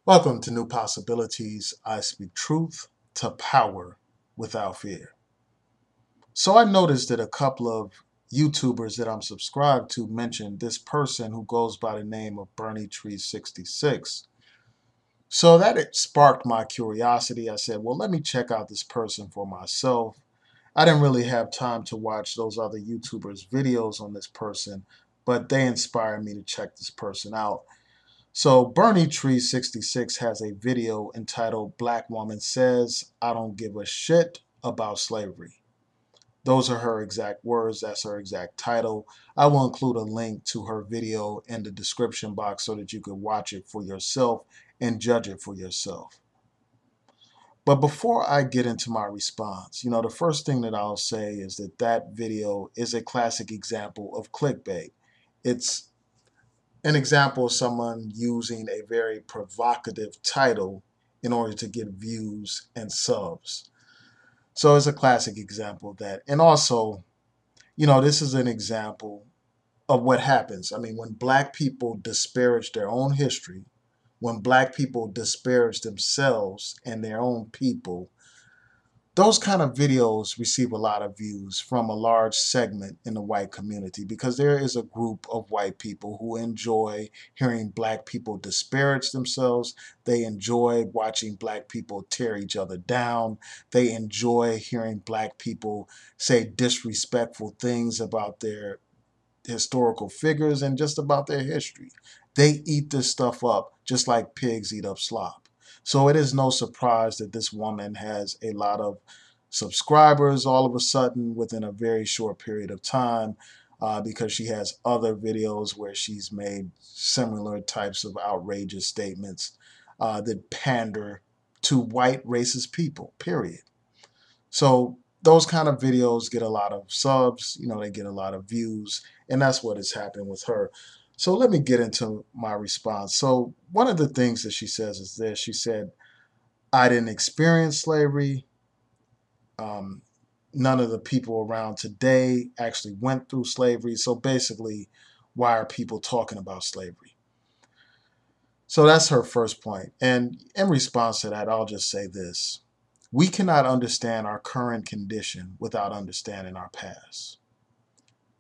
Welcome to New Possibilities. I speak truth to power without fear. So I noticed that a couple of YouTubers that I'm subscribed to mentioned this person who goes by the name of bernytree66. So that it sparked my curiosity. I said, well, let me check out this person for myself. I didn't really have time to watch those other YouTubers' videos on this person, but they inspired me to check this person out. So bernytree66 has a video entitled Black Woman Says, I Don't Give a Shit About Slavery. Those are her exact words. That's her exact title. I will include a link to her video in the description box so that you could watch it for yourself and judge it for yourself. But before I get into my response, the first thing that I'll say is that that video is a classic example of clickbait. It's an example of someone using a very provocative title in order to get views and subs. So it's a classic example of that. And also, this is an example of what happens. I mean, when black people disparage their own history, when black people disparage themselves and their own people, those kind of videos receive a lot of views from a large segment in the white community because there is a group of white people who enjoy hearing black people disparage themselves. They enjoy watching black people tear each other down. They enjoy hearing black people say disrespectful things about their historical figures and just about their history. They eat this stuff up just like pigs eat up slop. So it is no surprise that this woman has a lot of subscribers all of a sudden within a very short period of time because she has other videos where she's made similar types of outrageous statements that pander to white racist people, period. So those kind of videos get a lot of subs, they get a lot of views, and that's what has happened with her. So let me get into my response. So one of the things that she says is this. She said, I didn't experience slavery. Um, None of the people around today actually went through slavery. So basically, why are people talking about slavery? So that's her first point. And in response to that, I'll just say this. We cannot understand our current condition without understanding our past.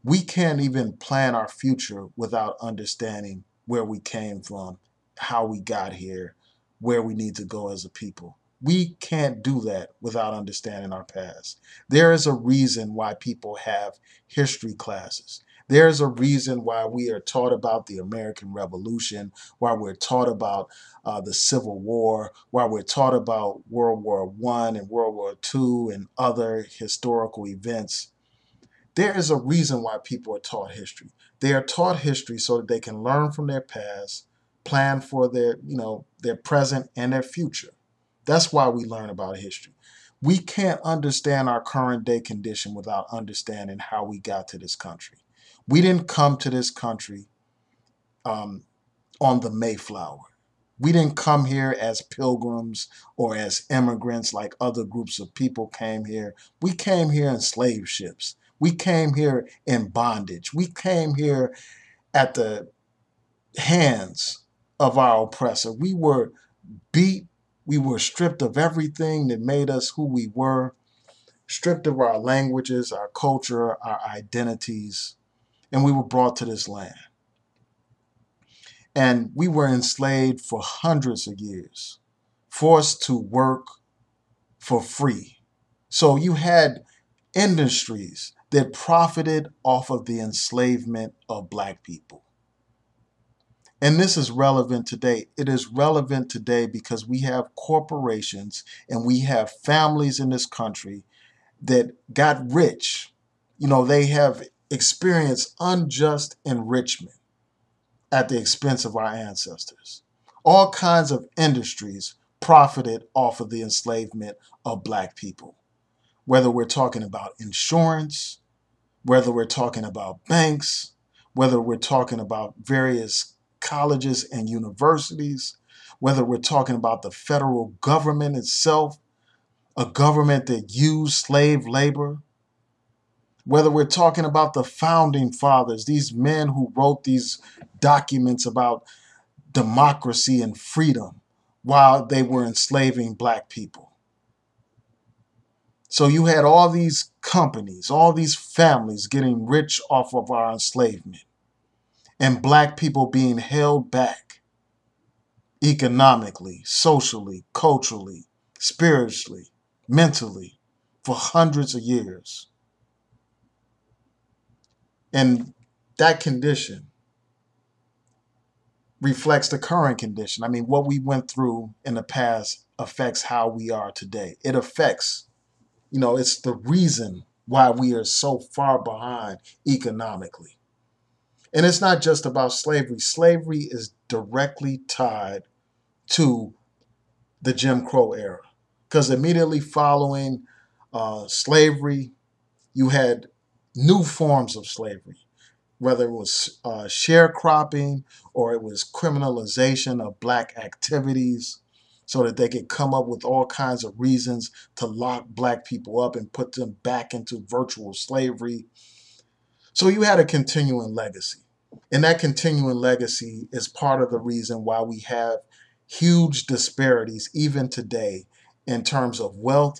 We can't even plan our future without understanding where we came from, how we got here, where we need to go as a people. We can't do that without understanding our past. There is a reason why people have history classes. There's a reason why we are taught about the American Revolution, why we're taught about the Civil War, why we're taught about World War I and World War II and other historical events. There is a reason why people are taught history. They are taught history so that they can learn from their past, plan for their present and their future. That's why we learn about history. We can't understand our current day condition without understanding how we got to this country. We didn't come to this country um, on the Mayflower. We didn't come here as pilgrims or as immigrants like other groups of people came here. We came here in slave ships. We came here in bondage. We came here at the hands of our oppressor. We were beat. We were stripped of everything that made us who we were, stripped of our languages, our culture, our identities, and we were brought to this land. And we were enslaved for hundreds of years, forced to work for free. So you had industries that profited off of the enslavement of black people. And this is relevant today. It is relevant today because we have corporations and we have families in this country that got rich. They have experienced unjust enrichment at the expense of our ancestors. All kinds of industries profited off of the enslavement of black people. Whether we're talking about insurance, whether we're talking about banks, whether we're talking about various colleges and universities, whether we're talking about the federal government itself, a government that used slave labor, whether we're talking about the founding fathers, these men who wrote these documents about democracy and freedom, while they were enslaving black people. So you had all these companies, all these families getting rich off of our enslavement, and black people being held back economically, socially, culturally, spiritually, mentally for hundreds of years. And that condition reflects the current condition. I mean, what we went through in the past affects how we are today. It affects, it's the reason why we are so far behind economically. And it's not just about slavery. Slavery is directly tied to the Jim Crow era. Because immediately following slavery, you had new forms of slavery, whether it was sharecropping or it was criminalization of black activities so that they could come up with all kinds of reasons to lock black people up and put them back into virtual slavery. So you had a continuing legacy. And that continuing legacy is part of the reason why we have huge disparities even today in terms of wealth,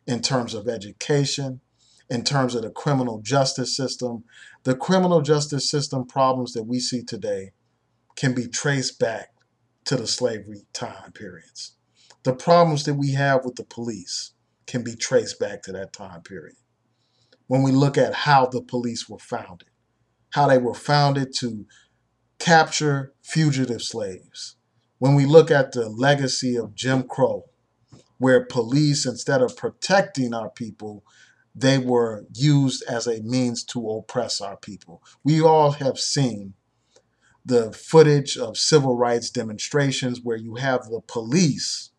in terms of education, in terms of the criminal justice system. The criminal justice system problems that we see today can be traced back to the slavery time periods. The problems that we have with the police can be traced back to that time period. When we look at how the police were founded, how they were founded to capture fugitive slaves. When we look at the legacy of Jim Crow, where police, instead of protecting our people, they were used as a means to oppress our people. We all have seen the footage of civil rights demonstrations where you have the police,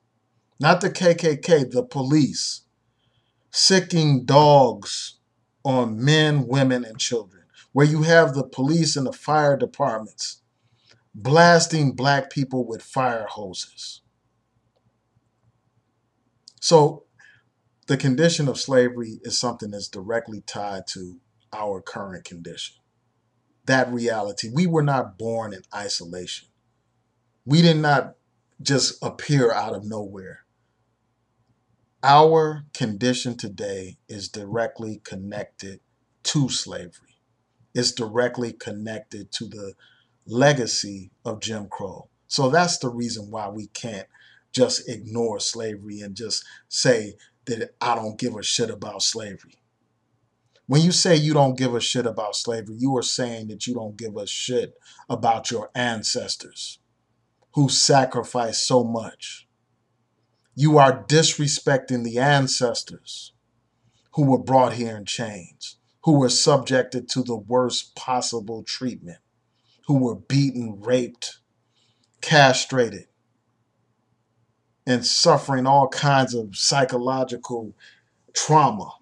not the KKK, the police, sicking dogs on men, women, and children, where you have the police and the fire departments blasting black people with fire hoses. So the condition of slavery is something that's directly tied to our current condition. That reality. We were not born in isolation. We did not just appear out of nowhere. Our condition today is directly connected to slavery. It's directly connected to the legacy of Jim Crow. So that's the reason why we can't just ignore slavery and just say that I don't give a shit about slavery. When you say you don't give a shit about slavery, you are saying that you don't give a shit about your ancestors who sacrificed so much. You are disrespecting the ancestors who were brought here in chains, who were subjected to the worst possible treatment, who were beaten, raped, castrated, and suffering all kinds of psychological trauma.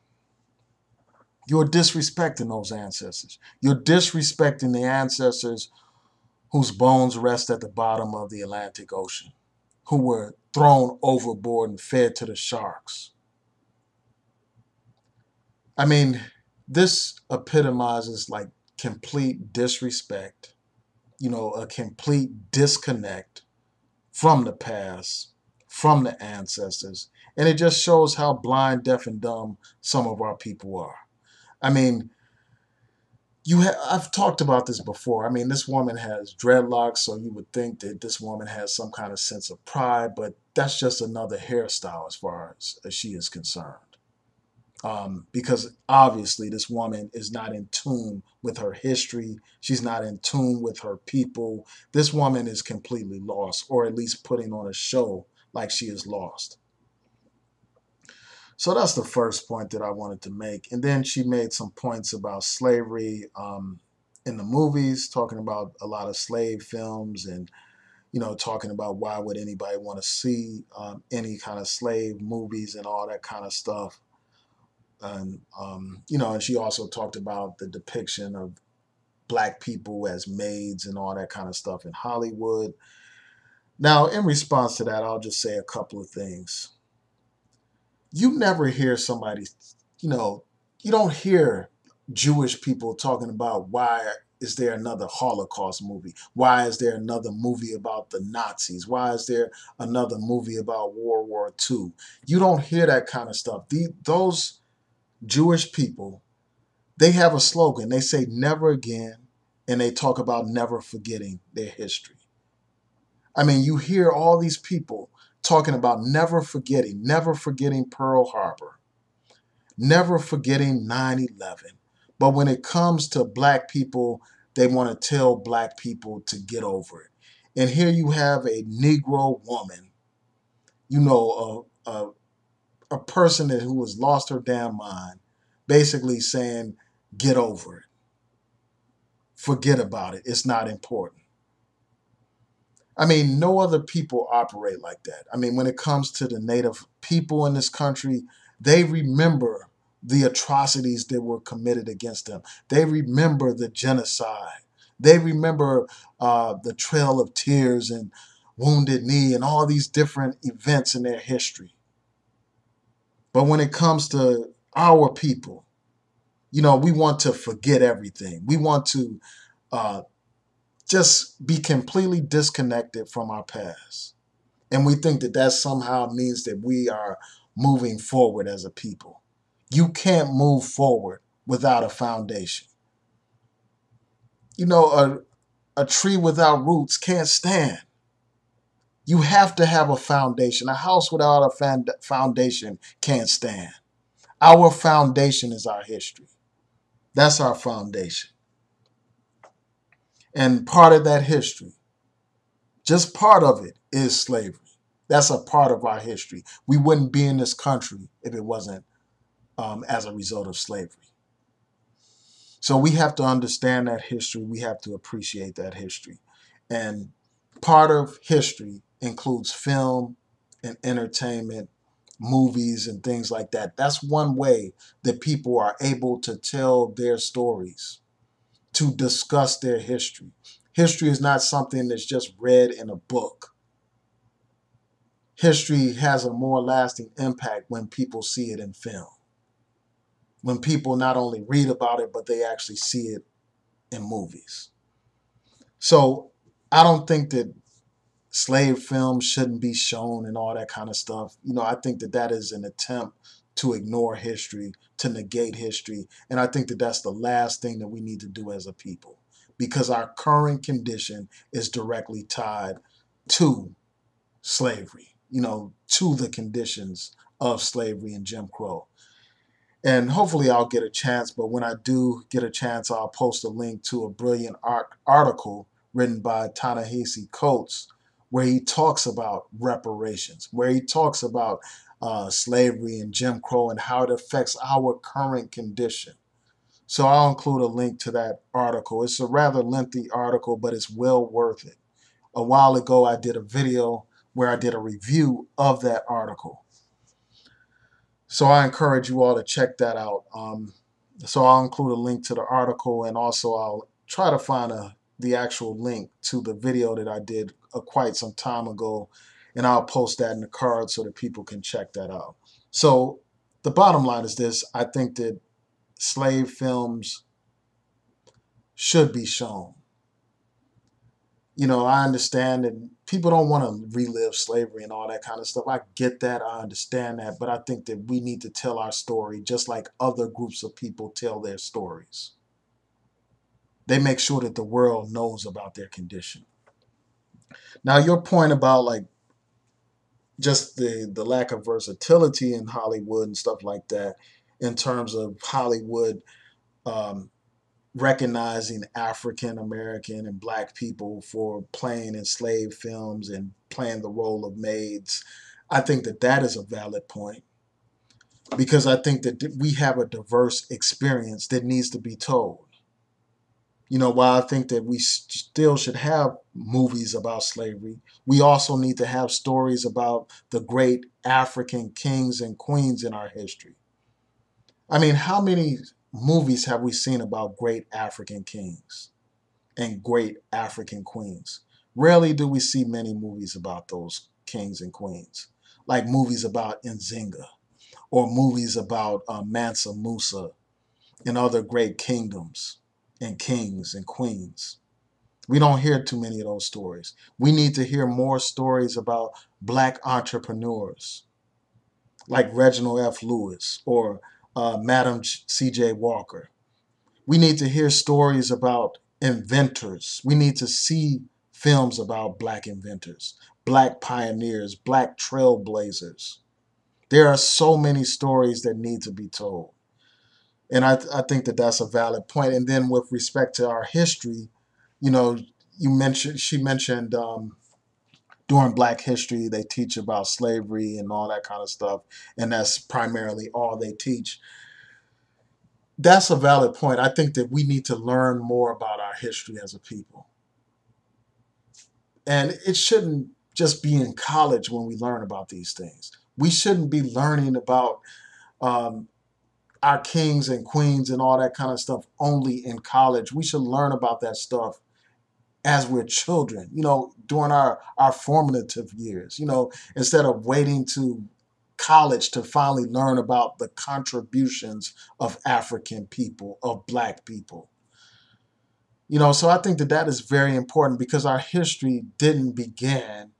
You're disrespecting those ancestors. You're disrespecting the ancestors whose bones rest at the bottom of the Atlantic Ocean, who were thrown overboard and fed to the sharks. I mean, this epitomizes like complete disrespect, a complete disconnect from the past, from the ancestors. And it just shows how blind, deaf, and dumb some of our people are. I mean, I've talked about this before. I mean, this woman has dreadlocks, so you would think that this woman has some kind of sense of pride, but that's just another hairstyle as far as she is concerned. Because obviously this woman is not in tune with her history. She's not in tune with her people. This woman is completely lost, or at least putting on a show like she is lost. So that's the first point that I wanted to make. And then she made some points about slavery in the movies, talking about a lot of slave films and, talking about why would anybody want to see any kind of slave movies and all that kind of stuff. And, and she also talked about the depiction of black people as maids and all that kind of stuff in Hollywood. Now, in response to that, I'll just say a couple of things. You never hear somebody, you don't hear Jewish people talking about why is there another Holocaust movie? Why is there another movie about the Nazis? Why is there another movie about World War II? You don't hear that kind of stuff. Those Jewish people, they have a slogan. They say never again, and they talk about never forgetting their history. I mean, you hear all these people talking about never forgetting Pearl Harbor, never forgetting 9/11. But when it comes to black people, they want to tell black people to get over it. And here you have a Negro woman, you know, a person who has lost her damn mind, basically saying, get over it. Forget about it. It's not important. I mean, no other people operate like that. I mean, when it comes to the native people in this country, they remember the atrocities that were committed against them. They remember the genocide. They remember the Trail of Tears and Wounded Knee and all these different events in their history. But when it comes to our people, you know, we want to forget everything. We want to uh, just be completely disconnected from our past. And we think that that somehow means that we are moving forward as a people. You can't move forward without a foundation. You know, a tree without roots can't stand. You have to have a foundation. A house without a foundation can't stand. Our foundation is our history. That's our foundation. And part of that history, just part of it, is slavery. That's a part of our history. We wouldn't be in this country if it wasn't as a result of slavery. So we have to understand that history. We have to appreciate that history. And part of history includes film and entertainment, movies and things like that. That's one way that people are able to tell their stories, to discuss their history. History is not something that's just read in a book. History has a more lasting impact when people see it in film. When people not only read about it, but they actually see it in movies. So I don't think that slave films shouldn't be shown and all that kind of stuff. You know, I think that that is an attempt to ignore history, to negate history. And I think that that's the last thing that we need to do as a people, because our current condition is directly tied to slavery, you know, to the conditions of slavery and Jim Crow. And hopefully I'll get a chance, but when I do get a chance, I'll post a link to a brilliant article written by Ta-NEHISI Coates, where he talks about reparations, where he talks about slavery and Jim Crow and how it affects our current condition. So I'll include a link to that article. It's a rather lengthy article, but it's well worth it. A while ago, I did a video where I did a review of that article. So I encourage you all to check that out. So I'll include a link to the article, and also I'll try to find the actual link to the video that I did quite some time ago, and I'll post that in the card so that people can check that out. So the bottom line is this: I think that slave films should be shown. You know, I understand that people don't want to relive slavery and all that kind of stuff. I get that. I understand that. But I think that we need to tell our story just like other groups of people tell their stories. They make sure that the world knows about their condition. Now, your point about like just the lack of versatility in Hollywood and stuff like that, in terms of Hollywood um, recognizing African American and black people for playing in slave films and playing the role of maids. I think that that is a valid point, because I think that we have a diverse experience that needs to be told. You know, while I think that we still should have movies about slavery, we also need to have stories about the great African kings and queens in our history. I mean, how many movies have we seen about great African kings and great African queens? Rarely do we see many movies about those kings and queens, like movies about Nzinga or movies about Mansa Musa and other great kingdoms. and kings and queens. We don't hear too many of those stories. We need to hear more stories about black entrepreneurs like Reginald F. Lewis or Madam C.J. Walker. We need to hear stories about inventors. We need to see films about black inventors, black pioneers, black trailblazers. There are so many stories that need to be told. And I think that that's a valid point. And then with respect to our history, you know, she mentioned during Black History, they teach about slavery and all that kind of stuff. And that's primarily all they teach. That's a valid point. I think that we need to learn more about our history as a people. And it shouldn't just be in college when we learn about these things. We shouldn't be learning about um, our kings and queens and all that kind of stuff only in college. We should learn about that stuff as we're children, during our formative years, instead of waiting to college to finally learn about the contributions of African people, of black people. So I think that that is very important because our history didn't begin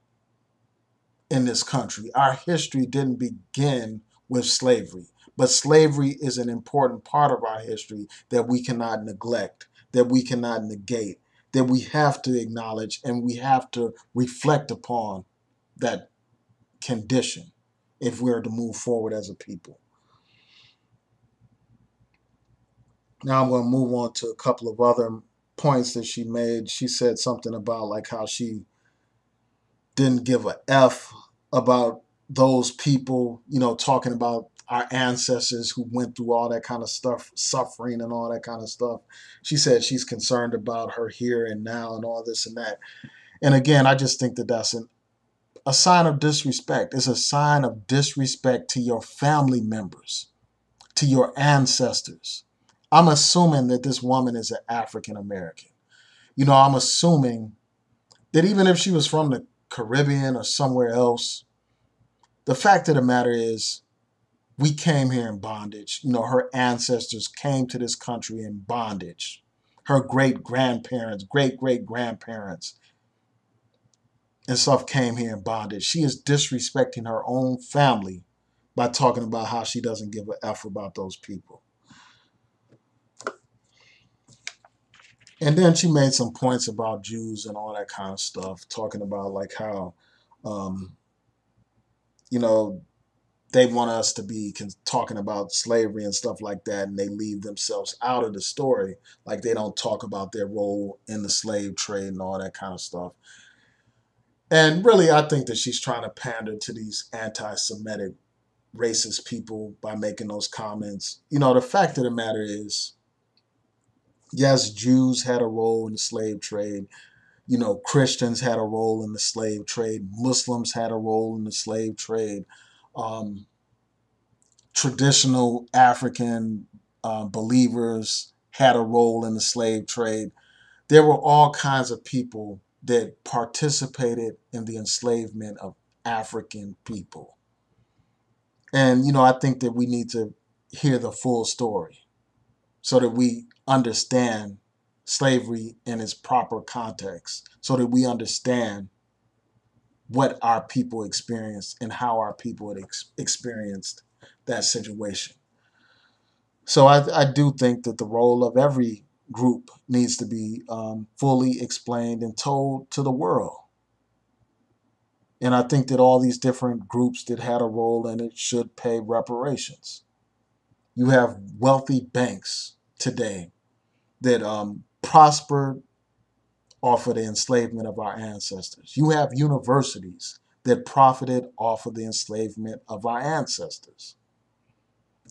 in this country. Our history didn't begin with slavery, but slavery is an important part of our history that we cannot neglect, that we cannot negate, that we have to acknowledge, and we have to reflect upon that condition if we're to move forward as a people. Now I'm going to move on to a couple of other points that she made. She said something about like how she didn't give a F about those people, talking about our ancestors who went through all that kind of stuff, suffering and all that kind of stuff. She said she's concerned about her here and now and all this and that. And again, I just think that that's a sign of disrespect. It's a sign of disrespect to your family members, to your ancestors. I'm assuming that this woman is an African American. I'm assuming that even if she was from the Caribbean or somewhere else, the fact of the matter is we came here in bondage. Her ancestors came to this country in bondage. Her great-grandparents, great-great-grandparents and stuff came here in bondage. She is disrespecting her own family by talking about how she doesn't give a F about those people. And then she made some points about Jews and all that kind of stuff, talking about like how, um, you know, they want us to be talking about slavery and stuff like that, and they leave themselves out of the story. Like they don't talk about their role in the slave trade and all that kind of stuff. And really, I think that she's trying to pander to these anti-Semitic racist people by making those comments. The fact of the matter is, yes, Jews had a role in the slave trade. Christians had a role in the slave trade. Muslims had a role in the slave trade. Um, Traditional African believers had a role in the slave trade. There were all kinds of people that participated in the enslavement of African people. And, I think that we need to hear the full story so that we understand slavery in its proper context, so that we understand what our people experienced and how our people had experienced that situation. So I do think that the role of every group needs to be fully explained and told to the world. And I think that all these different groups that had a role in it should pay reparations. You have wealthy banks today that prospered off of the enslavement of our ancestors. You have universities that profited off of the enslavement of our ancestors.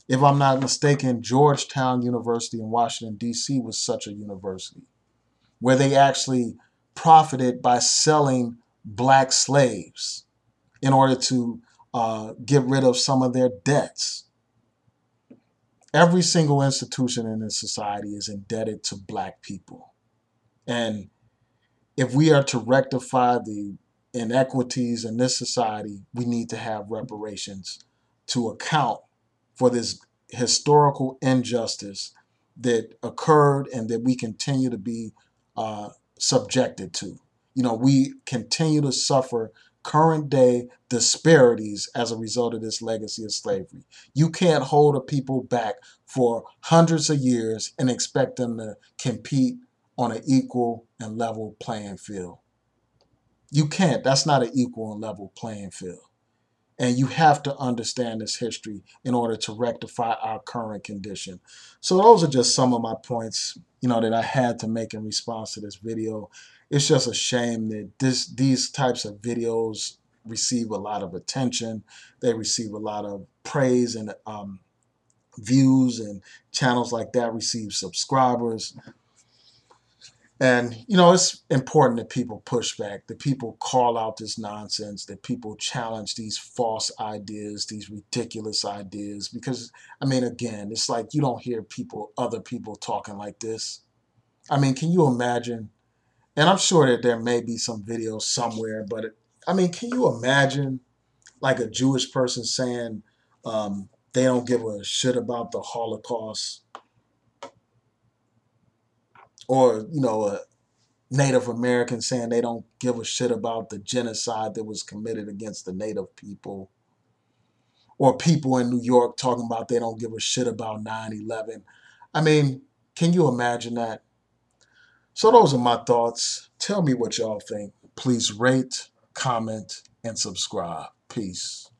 If I'm not mistaken, Georgetown University in Washington, D.C. was such a university where they actually profited by selling black slaves in order to get rid of some of their debts. Every single institution in this society is indebted to black people. And if we are to rectify the inequities in this society, we need to have reparations to account for this historical injustice that occurred and that we continue to be subjected to. We continue to suffer current day disparities as a result of this legacy of slavery. You can't hold a people back for hundreds of years and expect them to compete on an equal and level playing field. You can't. That's not an equal and level playing field. And you have to understand this history in order to rectify our current condition. So those are just some of my points, that I had to make in response to this video. It's just a shame that these types of videos receive a lot of attention. They receive a lot of praise and views, and channels like that receive subscribers. And, it's important that people push back, that people call out this nonsense, that people challenge these false ideas, these ridiculous ideas. Because, again, it's like you don't hear other people talking like this. Can you imagine? And I'm sure that there may be some videos somewhere, but, can you imagine like a Jewish person saying they don't give a shit about the Holocaust? Or, a Native Americans saying they don't give a shit about the genocide that was committed against the Native people, or people in New York talking about they don't give a shit about 9/11. Can you imagine that? So those are my thoughts. Tell me what y'all think. Please rate, comment, and subscribe. Peace.